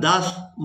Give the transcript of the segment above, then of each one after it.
10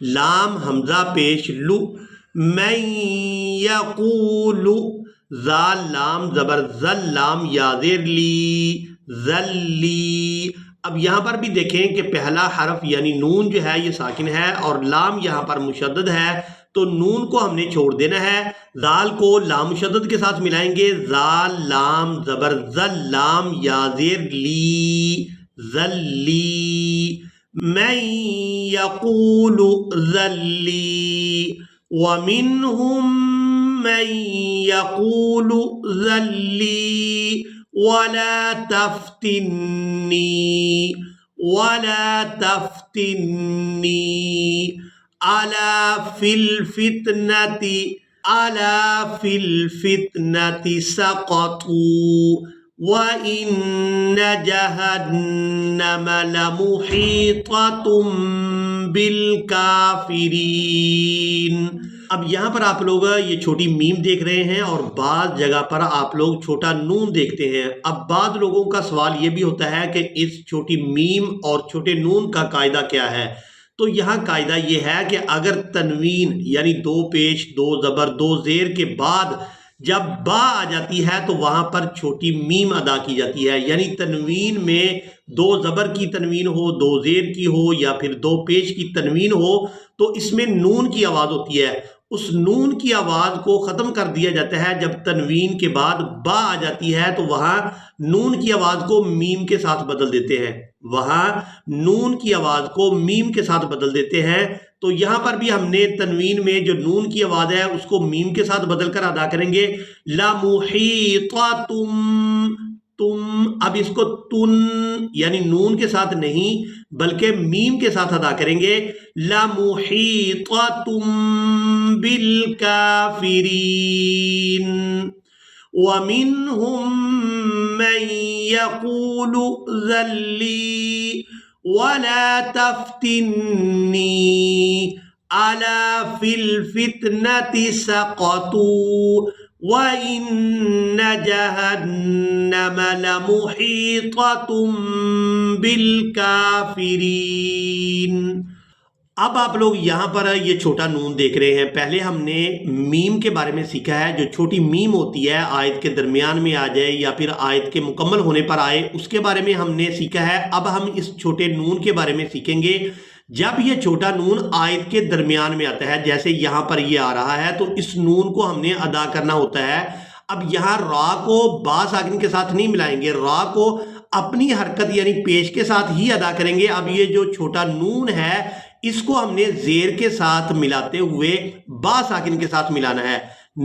لام حمزہ پیش لو، من یقول، زال لام زبر زل لام یا زیر لی، ذلی۔ اب یہاں پر بھی دیکھیں کہ پہلا حرف یعنی نون جو ہے یہ ساکن ہے اور لام یہاں پر مشدد ہے، تو نون کو ہم نے چھوڑ دینا ہے، زال کو لام مشدد کے ساتھ ملائیں گے، زال لام زبر زل لام یا زیر لی، ذلی، من یقول ذلی، ومنهم من یقول ذلی ولا تفتنی، ولا تفتنی، الا فی الفتنة، الا فی الفتنة سقطوا وَإِنَّ جَهَنَّمَ لَمُحِيطَةٌ بِالْكَافِرِينَ۔ اب یہاں پر آپ لوگ یہ چھوٹی میم دیکھ رہے ہیں اور بعض جگہ پر آپ لوگ چھوٹا نون دیکھتے ہیں۔ اب بعض لوگوں کا سوال یہ بھی ہوتا ہے کہ اس چھوٹی میم اور چھوٹے نون کا قاعدہ کیا ہے؟ تو یہاں قاعدہ یہ ہے کہ اگر تنوین یعنی دو پیش دو زبر دو زیر کے بعد جب با آ جاتی ہے تو وہاں پر چھوٹی میم ادا کی جاتی ہے، یعنی تنوین میں دو زبر کی تنوین ہو، دو زیر کی ہو یا پھر دو پیش کی تنوین ہو تو اس میں نون کی آواز ہوتی ہے، اس نون کی آواز کو ختم کر دیا جاتا ہے جب تنوین کے بعد با آ جاتی ہے، تو وہاں نون کی آواز کو میم کے ساتھ بدل دیتے ہیں، وہاں نون کی آواز کو میم کے ساتھ بدل دیتے ہیں۔ تو یہاں پر بھی ہم نے تنوین میں جو نون کی آواز ہے اس کو میم کے ساتھ بدل کر ادا کریں گے، لَمُحِيطَةٌ، تم، اب اس کو تن یعنی نون کے ساتھ نہیں بلکہ میم کے ساتھ ادا کریں گے، لَمُحِيطَةٌ بِالْكَافِرِينَ، وَمِنْهُمْ مَنْ يَقُولُ ذَلِّي وَلَا تَفْتِنِّي أَلَا فِي الْفِتْنَةِ سَقَطُوا وَإِنَّ جَهَنَّمَ لَمُحِيطَةٌ بِالْكَافِرِينَ۔ اب آپ لوگ یہاں پر یہ چھوٹا نون دیکھ رہے ہیں، پہلے ہم نے میم کے بارے میں سیکھا ہے، جو چھوٹی میم ہوتی ہے آیت کے درمیان میں آ جائے یا پھر آیت کے مکمل ہونے پر آئے، اس کے بارے میں ہم نے سیکھا ہے۔ اب ہم اس چھوٹے نون کے بارے میں سیکھیں گے جب یہ چھوٹا نون آیت کے درمیان میں آتا ہے، جیسے یہاں پر یہ آ رہا ہے تو اس نون کو ہم نے ادا کرنا ہوتا ہے۔ اب یہاں را کو با ساکن کے ساتھ نہیں ملائیں گے، را کو اپنی حرکت یعنی پیش کے ساتھ ہی ادا کریں گے۔ اب یہ جو چھوٹا نون ہے اس کو ہم نے زیر کے ساتھ ملاتے ہوئے با ساکن کے ساتھ ملانا ہے،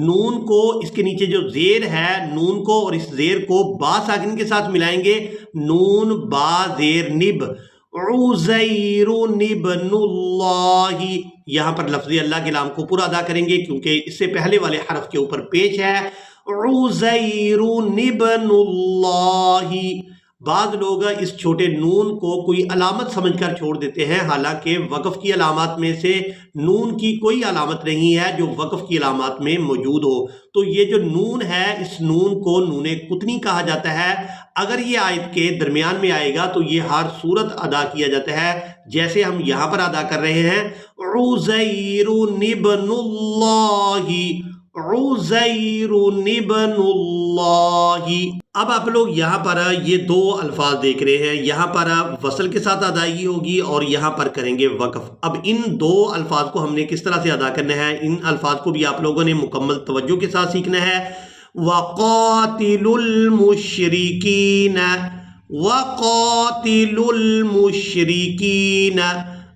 نون کو اس کے نیچے جو زیر ہے نون کو اور اس زیر کو با ساکن کے ساتھ ملائیں گے، نون با زیر نب، عزیر ابن اللہ، یہاں پر لفظ اللہ کے لام کو پورا ادا کریں گے کیونکہ اس سے پہلے والے حرف کے اوپر پیش ہے، عزیر ابن اللہ۔ بعض لوگ اس چھوٹے نون کو کوئی علامت سمجھ کر چھوڑ دیتے ہیں، حالانکہ وقف کی علامات میں سے نون کی کوئی علامت نہیں ہے جو وقف کی علامات میں موجود ہو۔ تو یہ جو نون ہے اس نون کو نون قطنی کہا جاتا ہے، اگر یہ آیت کے درمیان میں آئے گا تو یہ ہر صورت ادا کیا جاتا ہے، جیسے ہم یہاں پر ادا کر رہے ہیں، عزیر ابن اللہ، عزیر ابن اللہ۔ اب آپ لوگ یہاں پر یہ دو الفاظ دیکھ رہے ہیں، یہاں پر وصل کے ساتھ ادائیگی ہوگی اور یہاں پر کریں گے وقف۔ اب ان دو الفاظ کو ہم نے کس طرح سے ادا کرنا ہے، ان الفاظ کو بھی آپ لوگوں نے مکمل توجہ کے ساتھ سیکھنا ہے۔ وَقَاتِلُوا الْمُشْرِكِينَ، وَقَاتِلُوا الْمُشْرِكِينَ۔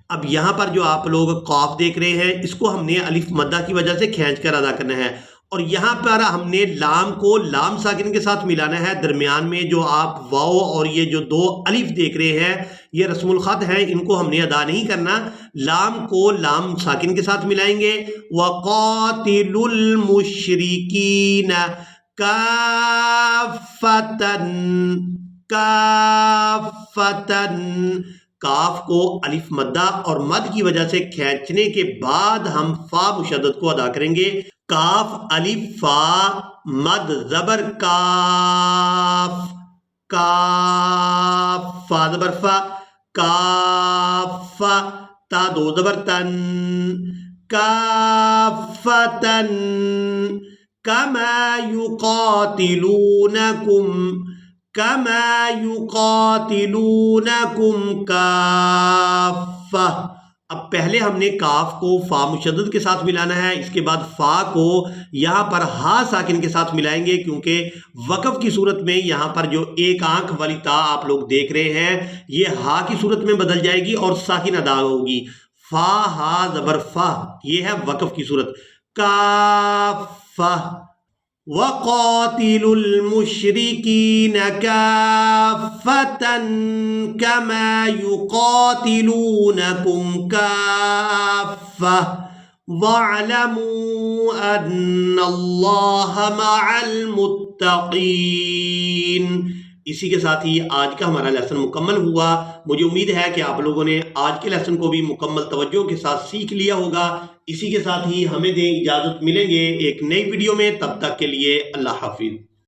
اب یہاں پر جو آپ لوگ قاف دیکھ رہے ہیں اس کو ہم نے الف مدہ کی وجہ سے کھینچ کر ادا کرنا ہے، اور یہاں پر ہم نے لام کو لام ساکن کے ساتھ ملانا ہے، درمیان میں جو آپ واو اور یہ جو دو الف دیکھ رہے ہیں یہ رسم الخط ہیں، ان کو ہم نے ادا نہیں کرنا، لام کو لام ساکن کے ساتھ ملائیں گے، وَقَاتِلُوا الْمُشْرِكِينَ كَافَّةً، كَافَّةً، کاف کو الف مدہ اور مد کی وجہ سے کھینچنے کے بعد ہم فا مشدد کو ادا کریں گے، کاف الف فا مد زبر کاف، کاف فا زبر فا، کاف تا دو زبر تن کافتن کما یقاتلونکم کما یقاتلونکم کافہ. اب پہلے ہم نے کاف کو فا مشدد کے ساتھ ملانا ہے، اس کے بعد فا کو یہاں پر ہا ساکن کے ساتھ ملائیں گے، کیونکہ وقف کی صورت میں یہاں پر جو ایک آنکھ والی تا آپ لوگ دیکھ رہے ہیں یہ ہا کی صورت میں بدل جائے گی اور ساکن ادا ہوگی. فا ہا زبر فا، یہ ہے وقف کی صورت. کافہ وَقَاتِلُوا الْمُشْرِكِينَ كَافَّةً كَمَا يُقَاتِلُونَكُمْ كَافَّةً وَاعْلَمُوا أَنَّ اللَّهَ مَعَ الْمُتَّقِينَ. اسی کے ساتھ ہی آج کا ہمارا لیسن مکمل ہوا. مجھے امید ہے کہ آپ لوگوں نے آج کے لیسن کو بھی مکمل توجہ کے ساتھ سیکھ لیا ہوگا. اسی کے ساتھ ہی ہمیں دیں اجازت، ملیں گے ایک نئی ویڈیو میں، تب تک کے لیے اللہ حافظ.